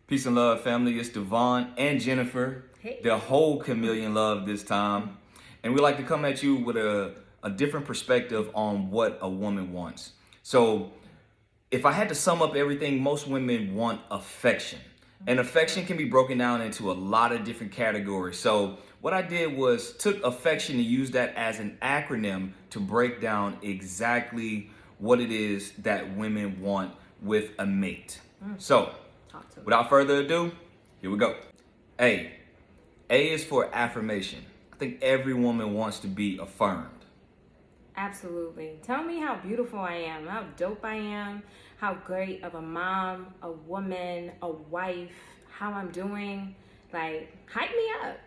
Peace and love, family. It's Devon and Jennifer, Hey. the whole chameleon love this time. And we like to come at you with a different perspective on what a woman wants. So, if I had to sum up everything, most women want affection. And affection can be broken down into a lot of different categories. So, what I did was took affection and used that as an acronym to break down exactly what it is that women want with a mate. So, Talk to me. without further ado, here we go. A. A is for affirmation. I think every woman wants to be affirmed. Absolutely. Tell me how beautiful I am, how dope I am, how great of a mom, a woman, a wife, how I'm doing. Like, hype me up.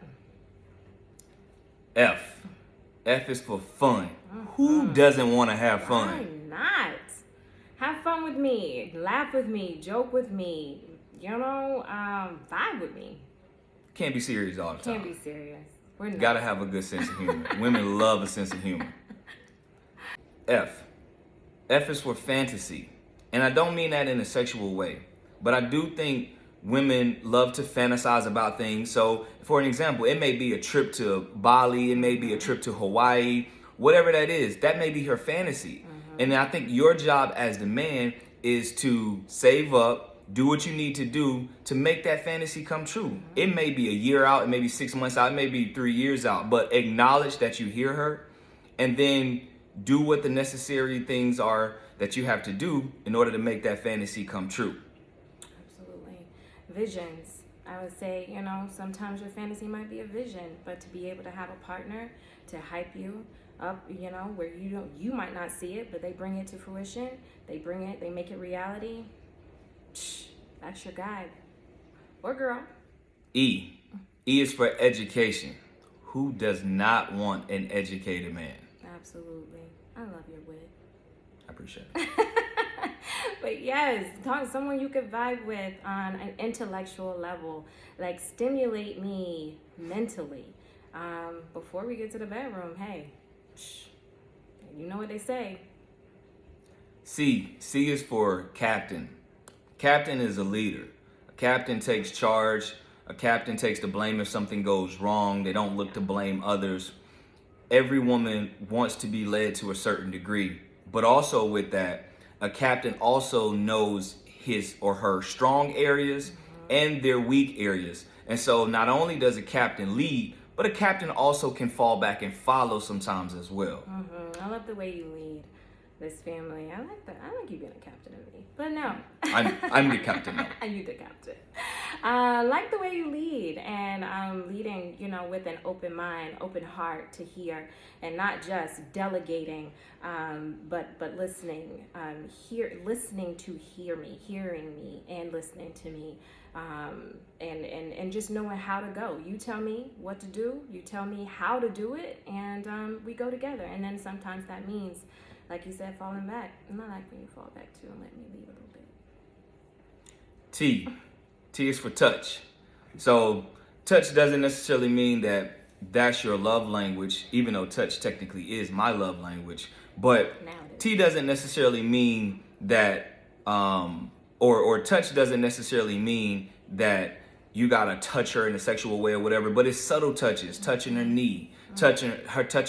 F. F is for fun. Who doesn't want to have Why fun? not? Have fun with me, laugh with me, joke with me, vibe with me. Can't be serious all the time. Can't be serious. We're not. Gotta have a good sense of humor. Women love a sense of humor. F. F is for fantasy. And I don't mean that in a sexual way, but I do think women love to fantasize about things. So, for an example, it may be a trip to Bali, it may be a trip to Hawaii, whatever that is, that may be her fantasy. And I think your job as the man is to save up, do what you need to do to make that fantasy come true. It may be a year out, it may be 6 months out, it may be 3 years out, but acknowledge that you hear her and then do what the necessary things are that you have to do in order to make that fantasy come true. Absolutely. Visions. I would say, sometimes your fantasy might be a vision, but to be able to have a partner to hype you up, where you might not see it, but they bring it to fruition. They make it reality. That's your guy or girl. E. E is for education. Who does not want an educated man? Absolutely. I love your wit. I appreciate it. But yes, someone you could vibe with on an intellectual level, like stimulate me mentally. Before we get to the bedroom, hey, you know what they say. C. C is for captain. Captain is a leader. A captain takes charge. A captain takes the blame if something goes wrong. They don't look to blame others. Every woman wants to be led to a certain degree. But also with that, a captain also knows his or her strong areas and their weak areas. And so not only does a captain lead, but a captain also can fall back and follow sometimes as well. I love the way you lead this family. I like that. I like you being a captain of me. But no. I'm the captain now. You the captain. I like the way you lead, and leading, with an open mind, open heart to hear, and not just delegating, but listening, listening to hear me, hearing me, and listening to me, and just knowing how to go. You tell me what to do, you tell me how to do it, and we go together. And then sometimes that means, like you said, falling back. And I like when you fall back too and let me lead a little bit. T. T is for touch. So touch doesn't necessarily mean that that's your love language, even though touch technically is my love language. But T doesn't necessarily mean that, or touch doesn't necessarily mean that you gotta touch her in a sexual way or whatever. But it's subtle touches, touching her knee, touching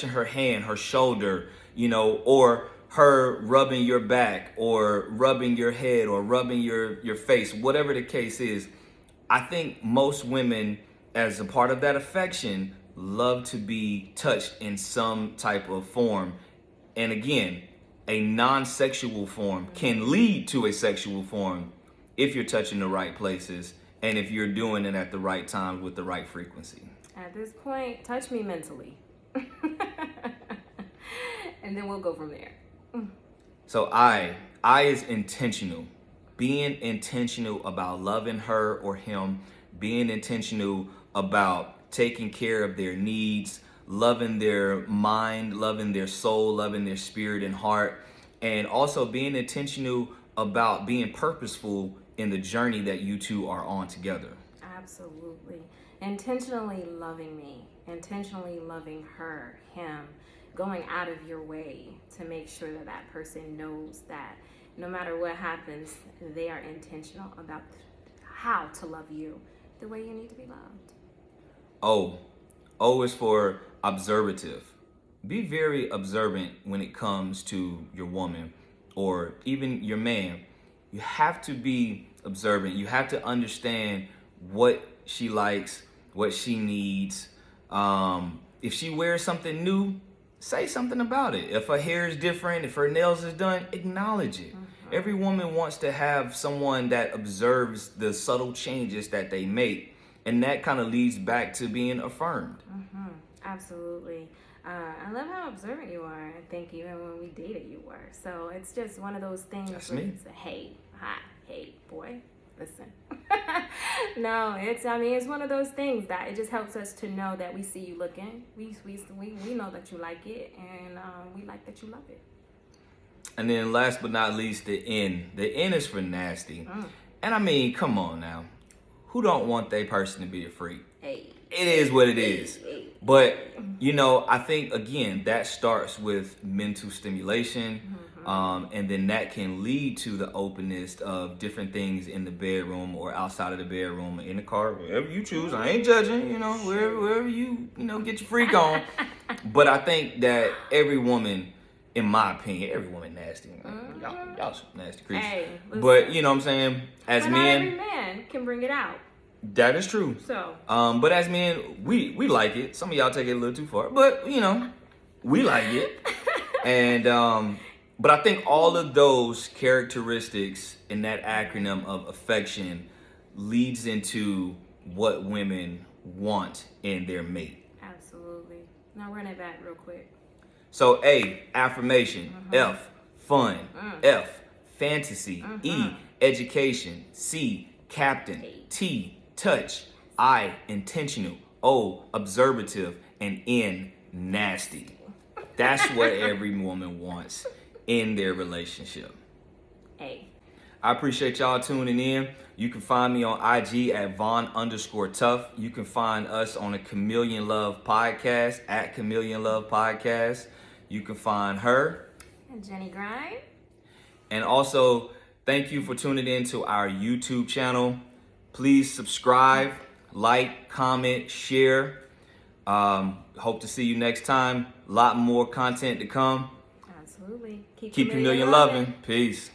her hand, her shoulder, or her rubbing your back or rubbing your head or rubbing your face, whatever the case is. I think most women, as a part of that affection, love to be touched in some type of form. And again, a non-sexual form can lead to a sexual form if you're touching the right places and if you're doing it at the right time with the right frequency. At this point, touch me mentally. And then we'll go from there. So I is intentional. Being intentional about loving her or him, being intentional about taking care of their needs, loving their mind, loving their soul, loving their spirit and heart, and also being intentional about being purposeful in the journey that you two are on together. Absolutely. Intentionally loving me, intentionally loving her, him, going out of your way to make sure that that person knows that no matter what happens, they are intentional about how to love you the way you need to be loved. O is for observative. Be very observant when it comes to your woman or even your man. You have to be observant. You have to understand what she likes, what she needs. If she wears something new, say something about it. If her hair is different, if her nails is done, acknowledge it. Every woman wants to have someone that observes the subtle changes that they make, and that kind of leads back to being affirmed. Absolutely. I love how observant you are. I think even when we dated, you were. So it's just one of those things. That's where me. It's a hey, hi, hey, boy, listen. No, it's one of those things that it just helps us to know that we see you looking. We know that you like it, and we like that you love it. And then last but not least, the N. The N is for nasty. And I mean, come on now. Who don't want their person to be a freak? Hey. It is what it is. But, I think, again, that starts with mental stimulation. And then that can lead to the openness of different things in the bedroom or outside of the bedroom, in the car, wherever you choose. I ain't judging, wherever you get your freak on. But I think that every woman, in my opinion, every woman nasty. Y'all some nasty creatures. Hey, but you know what I'm saying? As but men, not every man can bring it out. That is true. So, but as men, we like it. Some of y'all take it a little too far, but we like it. And but I think all of those characteristics in that acronym of affection leads into what women want in their mate. Absolutely. Now run it back real quick. So A, affirmation. F, fun. F, fantasy. E, education. C, captain. T, touch. I, intentional. O, observative. And N, nasty. That's what every woman wants in their relationship. A. I appreciate y'all tuning in. You can find me on IG at Von_Tough. You can find us on a Chameleon Love Podcast at Chameleon Love Podcast. You can find her. And Jenny Grind. And also, thank you for tuning in to our YouTube channel. Please subscribe, like, comment, share. Hope to see you next time. A lot more content to come. Absolutely. Keep Chameleon loving. Peace.